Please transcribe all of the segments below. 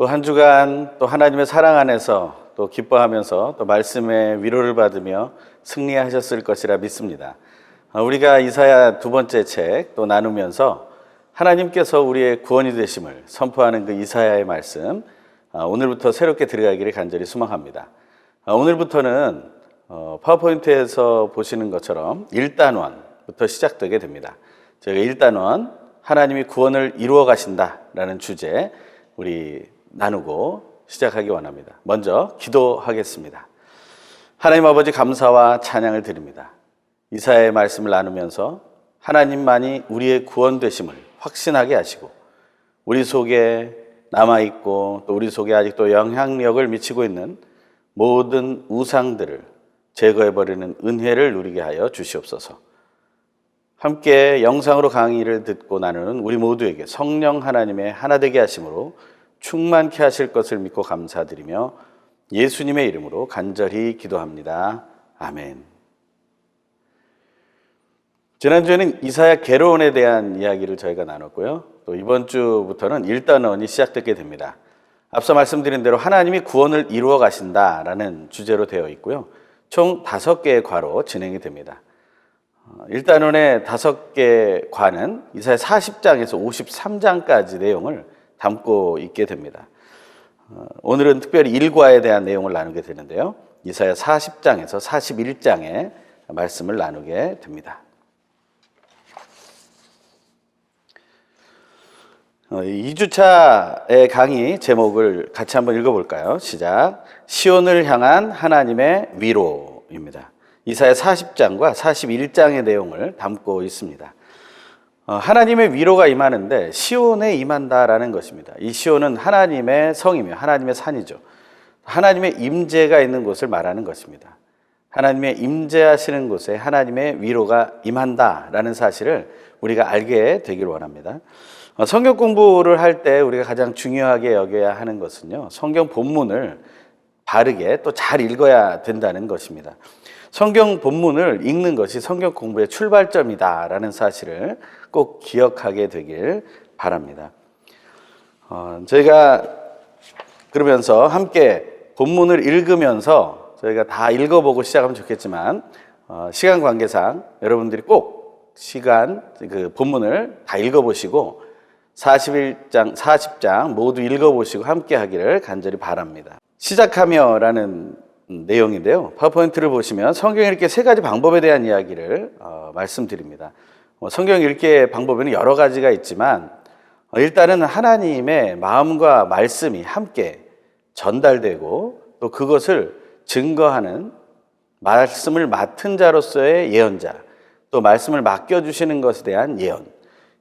또 한 주간 또 하나님의 사랑 안에서 또 기뻐하면서 또 말씀의 위로를 받으며 승리하셨을 것이라 믿습니다. 우리가 이사야 두 번째 책 또 나누면서 하나님께서 우리의 구원이 되심을 선포하는 그 이사야의 말씀, 오늘부터 새롭게 들어가기를 간절히 소망합니다. 오늘부터는 파워포인트에서 보시는 것처럼 1단원부터 시작되게 됩니다. 저희가 1단원 하나님이 구원을 이루어 가신다라는 주제 우리 나누고 시작하기 원합니다. 먼저 기도하겠습니다. 하나님 아버지, 감사와 찬양을 드립니다. 이사야의 말씀을 나누면서 하나님만이 우리의 구원 되심을 확신하게 하시고, 우리 속에 남아있고 또 우리 속에 아직도 영향력을 미치고 있는 모든 우상들을 제거해버리는 은혜를 누리게 하여 주시옵소서. 함께 영상으로 강의를 듣고 나누는 우리 모두에게 성령 하나님의 하나 되게 하심으로 충만케 하실 것을 믿고 감사드리며 예수님의 이름으로 간절히 기도합니다. 아멘. 지난주에는 이사야 계론에 대한 이야기를 저희가 나눴고요. 또 이번 주부터는 1단원이 시작되게 됩니다. 앞서 말씀드린 대로 하나님이 구원을 이루어 가신다라는 주제로 되어 있고요. 총 5개의 과로 진행이 됩니다. 1단원의 5개 과는 이사야 40장에서 53장까지 내용을 담고 있게 됩니다. 오늘은 특별히 1과에 대한 내용을 나누게 되는데요. 이사야 40장에서 41장의 말씀을 나누게 됩니다. 2주차의 강의 제목을 같이 한번 읽어볼까요? 시작. 시온을 향한 하나님의 위로입니다. 이사야 40장과 41장의 내용을 담고 있습니다. 하나님의 위로가 임하는데 시온에 임한다라는 것입니다. 이 시온은 하나님의 성이며 하나님의 산이죠. 하나님의 임재가 있는 곳을 말하는 것입니다. 하나님의 임재하시는 곳에 하나님의 위로가 임한다라는 사실을 우리가 알게 되길 원합니다. 성경 공부를 할 때 우리가 가장 중요하게 여겨야 하는 것은요, 성경 본문을 바르게 또 잘 읽어야 된다는 것입니다. 성경 본문을 읽는 것이 성경 공부의 출발점이다라는 사실을 꼭 기억하게 되길 바랍니다. 저희가 그러면서 함께 본문을 읽으면서 저희가 다 읽어보고 시작하면 좋겠지만, 시간 관계상 여러분들이 꼭 그 본문을 다 읽어보시고 41장, 40장 모두 읽어보시고 함께 하기를 간절히 바랍니다. 시작하며라는 내용인데요. 파워포인트를 보시면 성경 읽기 3가지 방법에 대한 이야기를 말씀드립니다. 성경 읽기의 방법에는 여러 가지가 있지만, 일단은 하나님의 마음과 말씀이 함께 전달되고 또 그것을 증거하는 말씀을 맡은 자로서의 예언자, 또 말씀을 맡겨주시는 것에 대한 예언,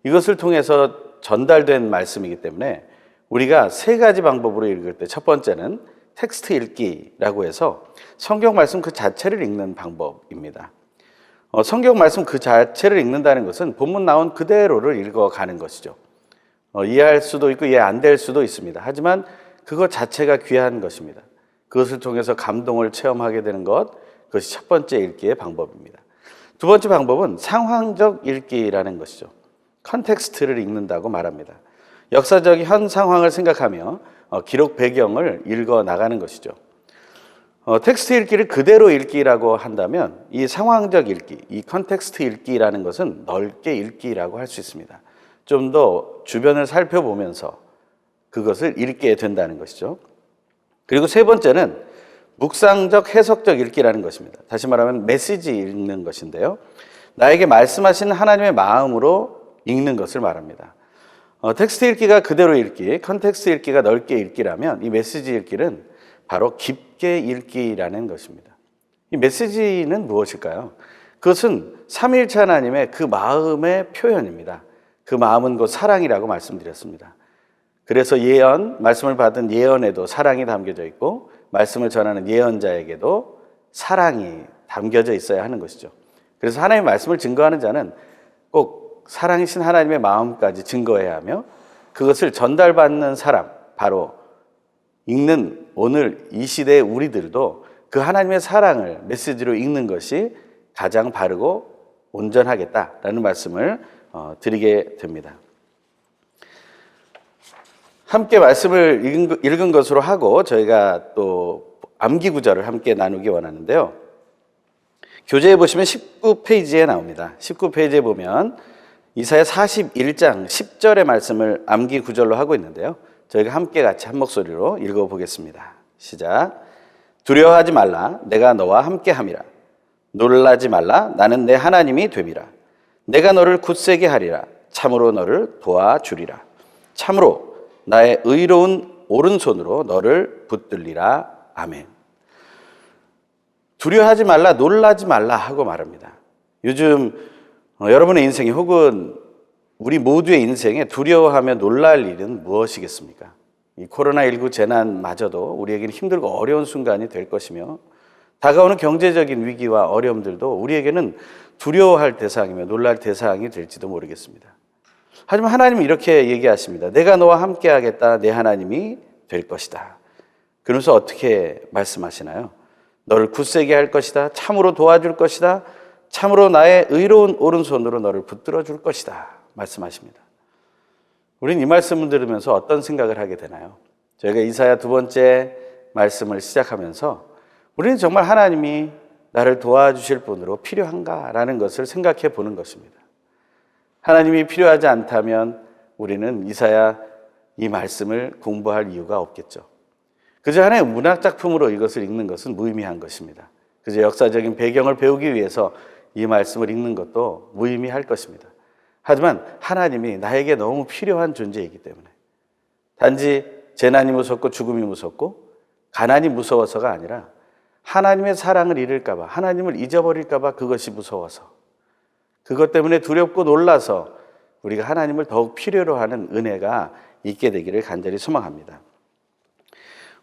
이것을 통해서 전달된 말씀이기 때문에 우리가 3가지 방법으로 읽을 때, 첫 번째는 텍스트 읽기라고 해서 성경 말씀 그 자체를 읽는 방법입니다. 성경 말씀 그 자체를 읽는다는 것은 본문 나온 그대로를 읽어가는 것이죠. 이해할 수도 있고 이해 안 될 수도 있습니다. 하지만 그것 자체가 귀한 것입니다. 그것을 통해서 감동을 체험하게 되는 것, 그것이 첫 번째 읽기의 방법입니다. 두 번째 방법은 상황적 읽기라는 것이죠. 컨텍스트를 읽는다고 말합니다. 역사적 현 상황을 생각하며 기록 배경을 읽어 나가는 것이죠. 텍스트 읽기를 그대로 읽기라고 한다면 이 상황적 읽기, 이 컨텍스트 읽기라는 것은 넓게 읽기라고 할 수 있습니다. 좀 더 주변을 살펴보면서 그것을 읽게 된다는 것이죠. 그리고 세 번째는 묵상적 해석적 읽기라는 것입니다. 다시 말하면 메시지 읽는 것인데요. 나에게 말씀하시는 하나님의 마음으로 읽는 것을 말합니다. 텍스트 읽기가 그대로 읽기, 컨텍스트 읽기가 넓게 읽기라면 이 메시지 읽기는 바로 깊게 읽기라는 것입니다. 이 메시지는 무엇일까요? 그것은 삼위일체 하나님의 그 마음의 표현입니다. 그 마음은 곧 사랑이라고 말씀드렸습니다. 그래서 말씀을 받은 예언에도 사랑이 담겨져 있고, 말씀을 전하는 예언자에게도 사랑이 담겨져 있어야 하는 것이죠. 그래서 하나님의 말씀을 증거하는 자는 꼭 사랑이신 하나님의 마음까지 증거해야 하며, 그것을 전달받는 사람, 바로 읽는 오늘 이 시대의 우리들도 그 하나님의 사랑을 메시지로 읽는 것이 가장 바르고 온전하겠다라는 말씀을 드리게 됩니다. 함께 말씀을 읽은 것으로 하고 저희가 또 암기 구절을 함께 나누기 원하는데요. 교재에 보시면 19페이지에 나옵니다. 19페이지에 보면 이사야 41장 10절의 말씀을 암기 구절로 하고 있는데요. 저희가 함께 같이 한 목소리로 읽어보겠습니다. 시작. 두려워하지 말라. 내가 너와 함께 함이라. 놀라지 말라. 나는 내 하나님이 됨이라. 내가 너를 굳세게 하리라. 참으로 너를 도와주리라. 참으로 나의 의로운 오른손으로 너를 붙들리라. 아멘. 두려워하지 말라, 놀라지 말라 하고 말합니다. 요즘 여러분의 인생에 혹은 우리 모두의 인생에 두려워하며 놀랄 일은 무엇이겠습니까? 이 코로나19 재난마저도 우리에게는 힘들고 어려운 순간이 될 것이며 다가오는 경제적인 위기와 어려움들도 우리에게는 두려워할 대상이며 놀랄 대상이 될지도 모르겠습니다. 하지만 하나님은 이렇게 얘기하십니다. 내가 너와 함께 하겠다. 내 하나님이 될 것이다. 그러면서 어떻게 말씀하시나요? 너를 굳세게 할 것이다. 참으로 도와줄 것이다. 참으로 나의 의로운 오른손으로 너를 붙들어 줄 것이다. 말씀하십니다. 우리는 이 말씀을 들으면서 어떤 생각을 하게 되나요? 저희가 이사야 두 번째 말씀을 시작하면서 우리는 정말 하나님이 나를 도와주실 분으로 필요한가라는 것을 생각해 보는 것입니다. 하나님이 필요하지 않다면 우리는 이사야 이 말씀을 공부할 이유가 없겠죠. 그저 하나의 문학작품으로 이것을 읽는 것은 무의미한 것입니다. 그저 역사적인 배경을 배우기 위해서 이 말씀을 읽는 것도 무의미할 것입니다. 하지만 하나님이 나에게 너무 필요한 존재이기 때문에 단지 재난이 무섭고 죽음이 무섭고 가난이 무서워서가 아니라 하나님의 사랑을 잃을까 봐, 하나님을 잊어버릴까 봐 그것이 무서워서 그것 때문에 두렵고 놀라서 우리가 하나님을 더욱 필요로 하는 은혜가 있게 되기를 간절히 소망합니다.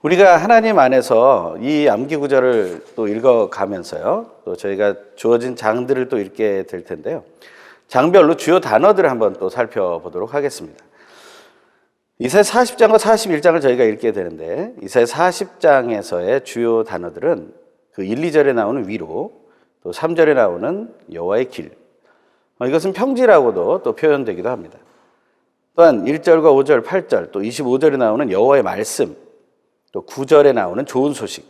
우리가 하나님 안에서 이 암기 구절을 또 읽어가면서요, 또 저희가 주어진 장들을 또 읽게 될 텐데요. 장별로 주요 단어들을 한번 또 살펴보도록 하겠습니다. 이사야 40장과 41장을 저희가 읽게 되는데 이사야 40장에서의 주요 단어들은 그 1, 2절에 나오는 위로, 또 3절에 나오는 여호와의 길, 이것은 평지라고도 또 표현되기도 합니다. 또한 1절과 5절, 8절, 또 25절에 나오는 여호와의 말씀, 또 9절에 나오는 좋은 소식.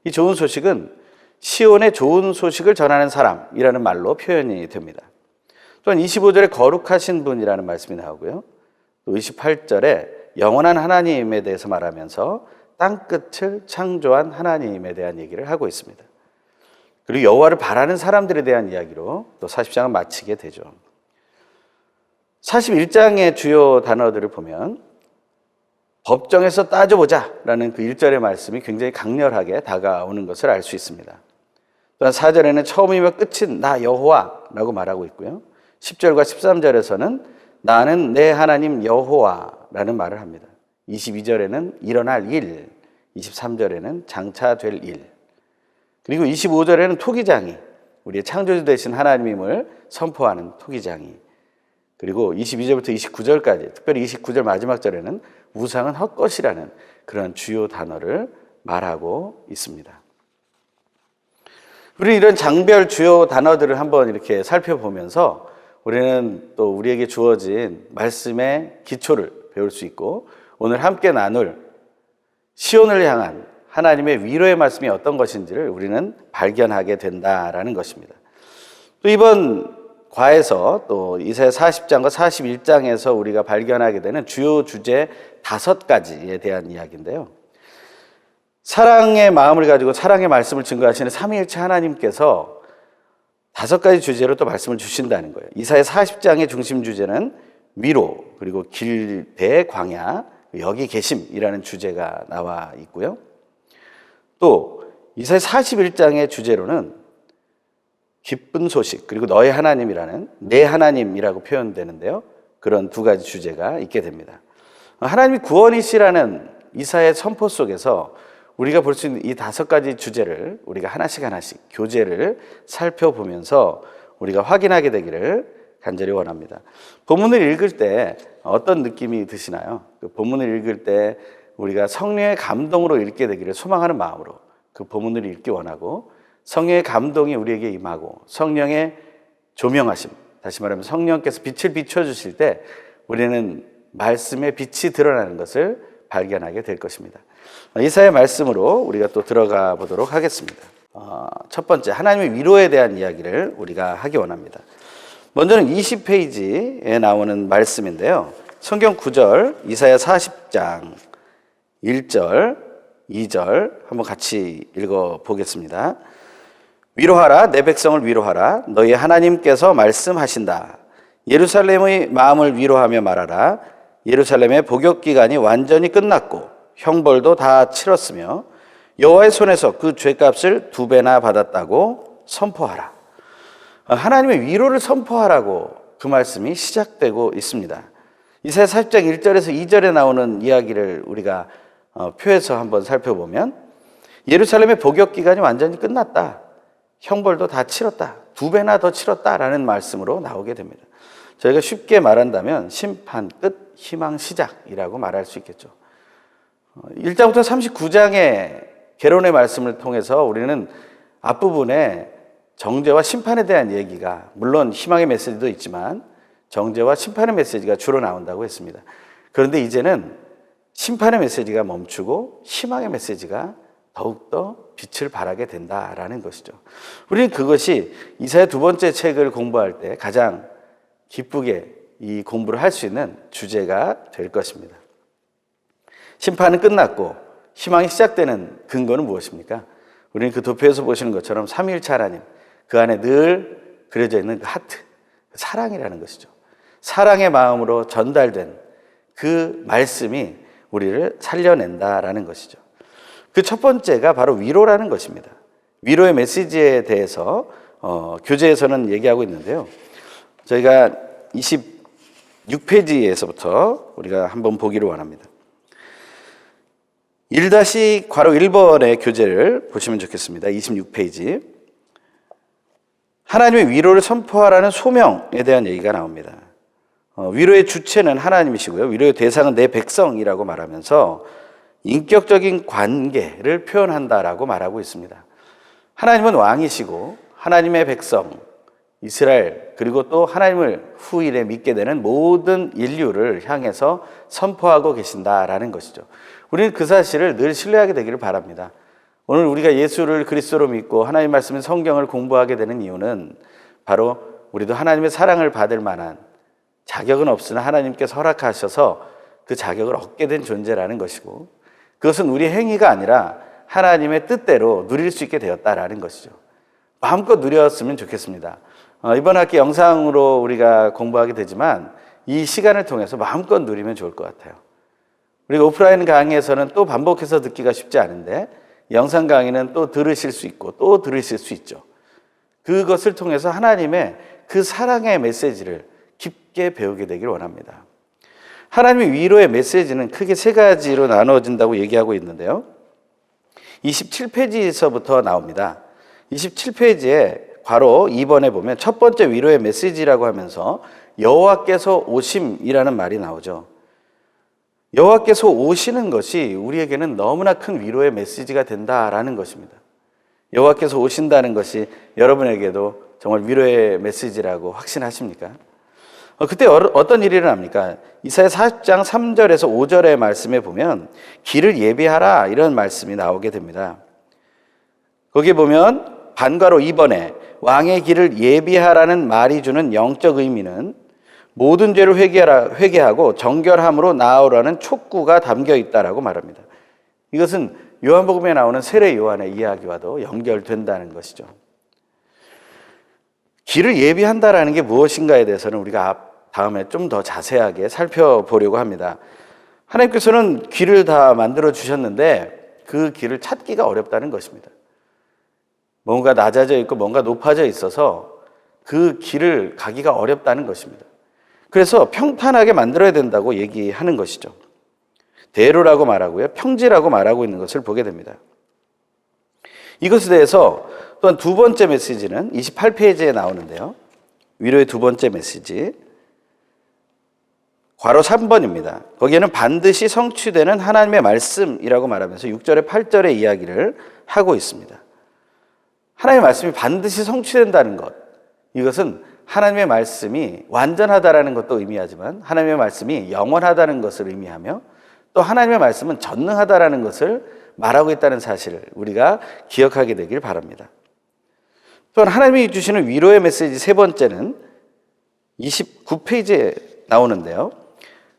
이 좋은 소식은 시온의 좋은 소식을 전하는 사람이라는 말로 표현이 됩니다. 또한 25절에 거룩하신 분이라는 말씀이 나오고요. 또 28절에 영원한 하나님에 대해서 말하면서 땅끝을 창조한 하나님에 대한 얘기를 하고 있습니다. 그리고 여호와를 바라는 사람들에 대한 이야기로 또 40장은 마치게 되죠. 41장의 주요 단어들을 보면 법정에서 따져보자 라는 그 1절의 말씀이 굉장히 강렬하게 다가오는 것을 알 수 있습니다. 또한 4절에는 처음이며 끝인 나 여호와라고 말하고 있고요. 10절과 13절에서는 나는 내 하나님 여호와라는 말을 합니다. 22절에는 일어날 일, 23절에는 장차될 일, 그리고 25절에는 토기장이, 우리의 창조주 되신 하나님임을 선포하는 토기장이, 그리고 22절부터 29절까지, 특별히 29절 마지막 절에는 우상은 헛것이라는 그런 주요 단어를 말하고 있습니다. 우리는 이런 장별 주요 단어들을 한번 이렇게 살펴보면서 우리는 또 우리에게 주어진 말씀의 기초를 배울 수 있고 오늘 함께 나눌 시온을 향한 하나님의 위로의 말씀이 어떤 것인지를 우리는 발견하게 된다라는 것입니다. 또 이번 과에서 또 이사야 40장과 41장에서 우리가 발견하게 되는 주요 주제 5가지에 대한 이야기인데요. 사랑의 마음을 가지고 사랑의 말씀을 증거하시는 삼위일체 하나님께서 5가지 주제로 또 말씀을 주신다는 거예요. 이사야 40장의 중심 주제는 위로, 그리고 길배 광야, 여기 계심이라는 주제가 나와 있고요. 또 이사야 41장의 주제로는 기쁜 소식, 그리고 너의 하나님이라는 내 하나님이라고 표현되는데요. 그런 2가지 주제가 있게 됩니다. 하나님이 구원이시라는 이사야의 선포 속에서 우리가 볼 수 있는 이 5가지 주제를 우리가 하나씩 교제를 살펴보면서 우리가 확인하게 되기를 간절히 원합니다. 본문을 읽을 때 어떤 느낌이 드시나요? 그 본문을 읽을 때 우리가 성령의 감동으로 읽게 되기를 소망하는 마음으로 그 본문을 읽기 원하고, 성령의 감동이 우리에게 임하고 성령의 조명하심, 다시 말하면 성령께서 빛을 비춰주실 때 우리는 말씀의 빛이 드러나는 것을 발견하게 될 것입니다. 이사야의 말씀으로 우리가 또 들어가 보도록 하겠습니다. 첫 번째, 하나님의 위로에 대한 이야기를 우리가 하기 원합니다. 먼저는 20페이지에 나오는 말씀인데요. 성경 9절, 이사야 40장 1절, 2절 한번 같이 읽어보겠습니다. 위로하라, 내 백성을 위로하라. 너희 하나님께서 말씀하신다. 예루살렘의 마음을 위로하며 말하라. 예루살렘의 복역기간이 완전히 끝났고 형벌도 다 치렀으며 여호와의 손에서 그 죄값을 2배나 받았다고 선포하라. 하나님의 위로를 선포하라고 그 말씀이 시작되고 있습니다. 이사야 40장 1절에서 2절에 나오는 이야기를 우리가 표에서 한번 살펴보면 예루살렘의 복역기간이 완전히 끝났다. 형벌도 다 치렀다. 2배나 더 치렀다라는 말씀으로 나오게 됩니다. 저희가 쉽게 말한다면 심판 끝, 희망 시작이라고 말할 수 있겠죠. 1장부터 39장의 계론의 말씀을 통해서 우리는 앞부분에 정죄와 심판에 대한 얘기가, 물론 희망의 메시지도 있지만 정죄와 심판의 메시지가 주로 나온다고 했습니다. 그런데 이제는 심판의 메시지가 멈추고 희망의 메시지가 더욱더 빛을 발하게 된다라는 것이죠. 우리는 그것이 이사야 두 번째 책을 공부할 때 가장 기쁘게 이 공부를 할 수 있는 주제가 될 것입니다. 심판은 끝났고 희망이 시작되는 근거는 무엇입니까? 우리는 그 도표에서 보시는 것처럼 삼위일체 하나님, 그 안에 늘 그려져 있는 그 하트, 사랑이라는 것이죠. 사랑의 마음으로 전달된 그 말씀이 우리를 살려낸다라는 것이죠. 그 첫 번째가 바로 위로라는 것입니다. 위로의 메시지에 대해서 교재에서는 얘기하고 있는데요. 저희가 26페이지에서부터 우리가 한번 보기를 원합니다. 1-1번의 교재를 보시면 좋겠습니다. 26페이지. 하나님의 위로를 선포하라는 소명에 대한 얘기가 나옵니다. 위로의 주체는 하나님이시고요. 위로의 대상은 내 백성이라고 말하면서 인격적인 관계를 표현한다라고 말하고 있습니다. 하나님은 왕이시고 하나님의 백성, 이스라엘, 그리고 또 하나님을 후일에 믿게 되는 모든 인류를 향해서 선포하고 계신다라는 것이죠. 우리는 그 사실을 늘 신뢰하게 되기를 바랍니다. 오늘 우리가 예수를 그리스도로 믿고 하나님 말씀인 성경을 공부하게 되는 이유는 바로 우리도 하나님의 사랑을 받을 만한 자격은 없으나 하나님께서 허락하셔서 그 자격을 얻게 된 존재라는 것이고, 그것은 우리 행위가 아니라 하나님의 뜻대로 누릴 수 있게 되었다라는 것이죠. 마음껏 누렸으면 좋겠습니다. 이번 학기 영상으로 우리가 공부하게 되지만 이 시간을 통해서 마음껏 누리면 좋을 것 같아요. 우리가 오프라인 강의에서는 또 반복해서 듣기가 쉽지 않은데 영상 강의는 또 들으실 수 있고 또 들으실 수 있죠. 그것을 통해서 하나님의 그 사랑의 메시지를 깊게 배우게 되길 원합니다. 하나님의 위로의 메시지는 크게 세 가지로 나눠진다고 얘기하고 있는데요. 27페이지에서부터 나옵니다. 27페이지에 괄호 2번에 보면 첫 번째 위로의 메시지라고 하면서 여호와께서 오심이라는 말이 나오죠. 여호와께서 오시는 것이 우리에게는 너무나 큰 위로의 메시지가 된다라는 것입니다. 여호와께서 오신다는 것이 여러분에게도 정말 위로의 메시지라고 확신하십니까? 그때 어떤 일이 일어납니까? 이사야 40장 3절에서 5절의 말씀에 보면 길을 예비하라 이런 말씀이 나오게 됩니다. 거기에 보면 반괄호 2번에 왕의 길을 예비하라는 말이 주는 영적 의미는 모든 죄를 회개하고 정결함으로 나아오라는 촉구가 담겨 있다라고 말합니다. 이것은 요한복음에 나오는 세례 요한의 이야기와도 연결된다는 것이죠. 길을 예비한다라는 게 무엇인가에 대해서는 우리가 다음에 좀 더 자세하게 살펴보려고 합니다. 하나님께서는 길을 다 만들어 주셨는데 그 길을 찾기가 어렵다는 것입니다. 뭔가 낮아져 있고 뭔가 높아져 있어서 그 길을 가기가 어렵다는 것입니다. 그래서 평탄하게 만들어야 된다고 얘기하는 것이죠. 대로라고 말하고요, 평지라고 말하고 있는 것을 보게 됩니다. 이것에 대해서 또한 두 번째 메시지는 28페이지에 나오는데요. 위로의 두 번째 메시지 괄호 3번입니다. 거기에는 반드시 성취되는 하나님의 말씀이라고 말하면서 6절에 8절의 이야기를 하고 있습니다. 하나님의 말씀이 반드시 성취된다는 것, 이것은 하나님의 말씀이 완전하다라는 것도 의미하지만 하나님의 말씀이 영원하다는 것을 의미하며 또 하나님의 말씀은 전능하다라는 것을 말하고 있다는 사실을 우리가 기억하게 되길 바랍니다. 또한 하나님이 주시는 위로의 메시지 세 번째는 29페이지에 나오는데요.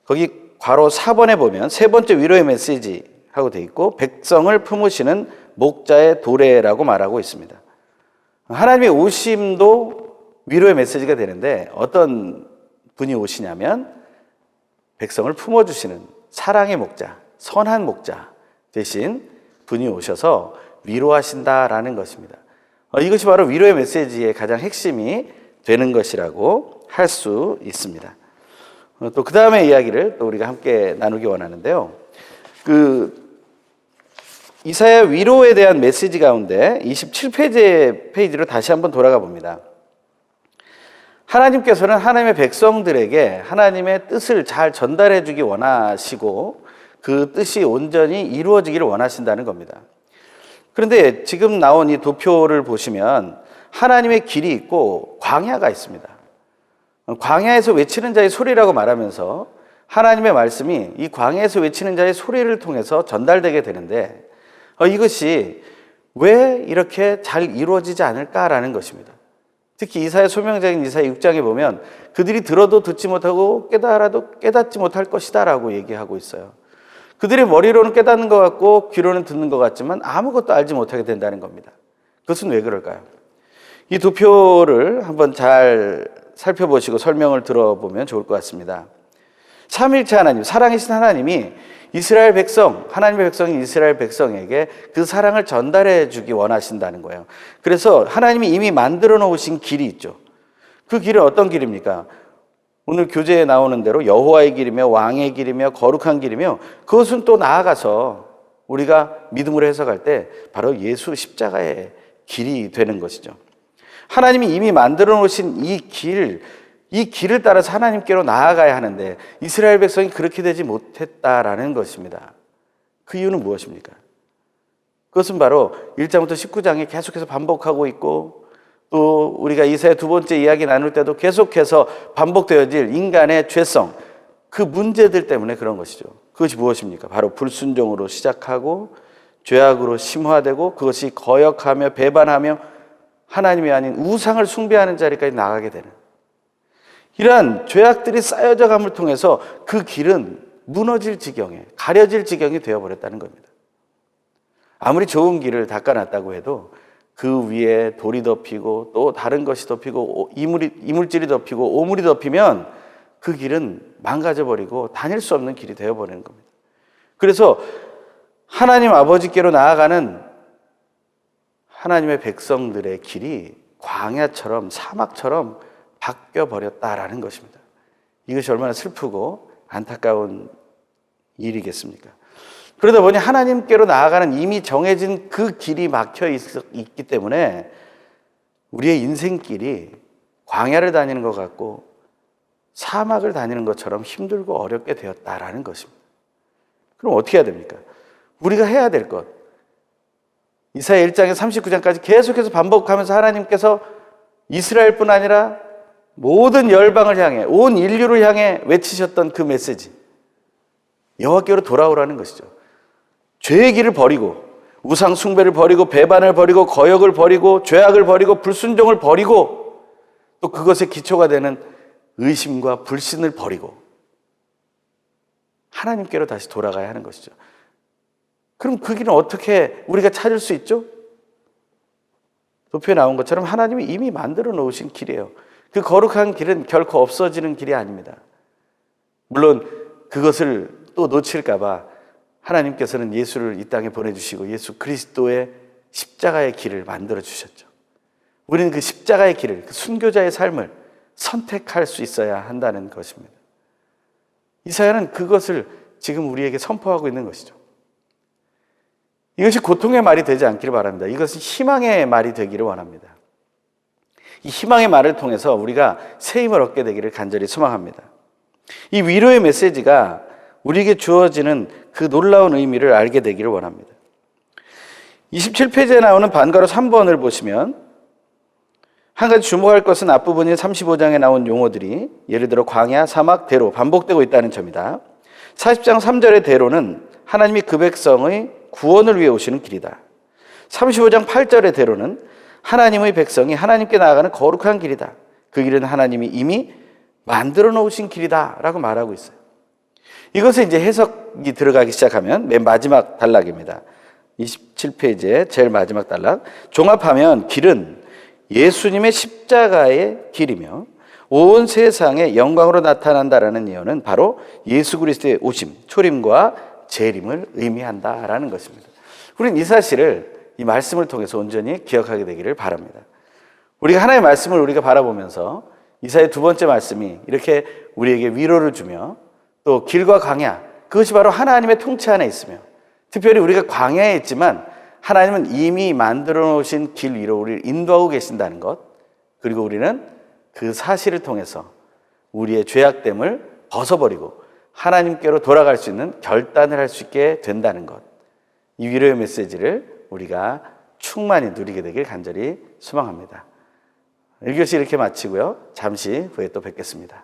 거기 괄호 4번에 보면 세 번째 위로의 메시지 하고 되어 있고 백성을 품으시는 목자의 도래라고 말하고 있습니다. 하나님의 오심도 위로의 메시지가 되는데 어떤 분이 오시냐면 백성을 품어주시는 사랑의 목자, 선한 목자 대신 분이 오셔서 위로하신다라는 것입니다. 이것이 바로 위로의 메시지의 가장 핵심이 되는 것이라고 할 수 있습니다. 또 그 다음의 이야기를 또 우리가 함께 나누기 원하는데요. 이사야 위로에 대한 메시지 가운데 27페이지로 다시 한번 돌아가 봅니다. 하나님께서는 하나님의 백성들에게 하나님의 뜻을 잘 전달해 주기 원하시고 그 뜻이 온전히 이루어지기를 원하신다는 겁니다. 그런데 지금 나온 이 도표를 보시면 하나님의 길이 있고 광야가 있습니다. 광야에서 외치는 자의 소리라고 말하면서 하나님의 말씀이 이 광야에서 외치는 자의 소리를 통해서 전달되게 되는데 이것이 왜 이렇게 잘 이루어지지 않을까라는 것입니다. 특히 이사야 소명적인 이사야 6장에 보면 그들이 들어도 듣지 못하고 깨달아도 깨닫지 못할 것이다 라고 얘기하고 있어요. 그들의 머리로는 깨닫는 것 같고 귀로는 듣는 것 같지만 아무것도 알지 못하게 된다는 겁니다. 그것은 왜 그럴까요? 이 도표를 한번 잘 살펴보시고 설명을 들어보면 좋을 것 같습니다. 삼위일체 하나님, 사랑이신 하나님이 이스라엘 백성, 하나님의 백성인 이스라엘 백성에게 그 사랑을 전달해 주기 원하신다는 거예요. 그래서 하나님이 이미 만들어 놓으신 길이 있죠. 그 길은 어떤 길입니까? 오늘 교재에 나오는 대로 여호와의 길이며 왕의 길이며 거룩한 길이며 그것은 또 나아가서 우리가 믿음으로 해석할 때 바로 예수 십자가의 길이 되는 것이죠. 하나님이 이미 만들어 놓으신 이 길을 따라서 하나님께로 나아가야 하는데 이스라엘 백성이 그렇게 되지 못했다라는 것입니다. 그 이유는 무엇입니까? 그것은 바로 1장부터 19장에 계속해서 반복하고 있고 또 우리가 이사야 두 번째 이야기 나눌 때도 계속해서 반복되어질 인간의 죄성, 그 문제들 때문에 그런 것이죠. 그것이 무엇입니까? 바로 불순종으로 시작하고 죄악으로 심화되고 그것이 거역하며 배반하며 하나님이 아닌 우상을 숭배하는 자리까지 나가게 되는 이러한 죄악들이 쌓여져 감을 통해서 그 길은 무너질 지경에 가려질 지경이 되어버렸다는 겁니다. 아무리 좋은 길을 닦아놨다고 해도 그 위에 돌이 덮이고 또 다른 것이 덮이고 이물질이 덮이고 오물이 덮이면 그 길은 망가져버리고 다닐 수 없는 길이 되어버리는 겁니다. 그래서 하나님 아버지께로 나아가는 하나님의 백성들의 길이 광야처럼 사막처럼 바뀌어버렸다라는 것입니다. 이것이 얼마나 슬프고 안타까운 일이겠습니까? 그러다 보니 하나님께로 나아가는 이미 정해진 그 길이 막혀 있기 때문에 우리의 인생길이 광야를 다니는 것 같고 사막을 다니는 것처럼 힘들고 어렵게 되었다라는 것입니다. 그럼 어떻게 해야 됩니까? 우리가 해야 될 것. 이사야 1장에 39장까지 계속해서 반복하면서 하나님께서 이스라엘뿐 아니라 모든 열방을 향해 온 인류를 향해 외치셨던 그 메시지, 여호와께로 돌아오라는 것이죠. 죄의 길을 버리고 우상 숭배를 버리고 배반을 버리고 거역을 버리고 죄악을 버리고 불순종을 버리고 또 그것의 기초가 되는 의심과 불신을 버리고 하나님께로 다시 돌아가야 하는 것이죠. 그럼 그 길은 어떻게 우리가 찾을 수 있죠? 도표에 나온 것처럼 하나님이 이미 만들어 놓으신 길이에요. 그 거룩한 길은 결코 없어지는 길이 아닙니다. 물론 그것을 또 놓칠까 봐 하나님께서는 예수를 이 땅에 보내주시고 예수 그리스도의 십자가의 길을 만들어 주셨죠. 우리는 그 십자가의 길을, 그 순교자의 삶을 선택할 수 있어야 한다는 것입니다. 이사야는 그것을 지금 우리에게 선포하고 있는 것이죠. 이것이 고통의 말이 되지 않기를 바랍니다. 이것은 희망의 말이 되기를 원합니다. 이 희망의 말을 통해서 우리가 새 힘을 얻게 되기를 간절히 소망합니다. 이 위로의 메시지가 우리에게 주어지는 그 놀라운 의미를 알게 되기를 원합니다. 27페이지에 나오는 반가로 3번을 보시면 한 가지 주목할 것은 앞부분인 35장에 나온 용어들이 예를 들어 광야, 사막, 대로 반복되고 있다는 점이다. 40장 3절의 대로는 하나님이 그 백성의 구원을 위해 오시는 길이다. 35장 8절의 대로는 하나님의 백성이 하나님께 나아가는 거룩한 길이다. 그 길은 하나님이 이미 만들어 놓으신 길이다 라고 말하고 있어요. 이것에 이제 해석이 들어가기 시작하면 맨 마지막 단락입니다. 27페이지의 제일 마지막 단락. 종합하면 길은 예수님의 십자가의 길이며 온 세상에 영광으로 나타난다라는 예언은 바로 예수 그리스도의 오심, 초림과 재림을 의미한다라는 것입니다. 우리는 이 사실을 이 말씀을 통해서 온전히 기억하게 되기를 바랍니다. 우리가 하나님의 말씀을 우리가 바라보면서 이사야의 두 번째 말씀이 이렇게 우리에게 위로를 주며 또 길과 광야, 그것이 바로 하나님의 통치 안에 있으며 특별히 우리가 광야에 있지만 하나님은 이미 만들어 놓으신 길 위로 우리를 인도하고 계신다는 것, 그리고 우리는 그 사실을 통해서 우리의 죄악됨을 벗어버리고 하나님께로 돌아갈 수 있는 결단을 할 수 있게 된다는 것, 이 위로의 메시지를 우리가 충만히 누리게 되길 간절히 소망합니다. 1교시 이렇게 마치고요. 잠시 후에 또 뵙겠습니다.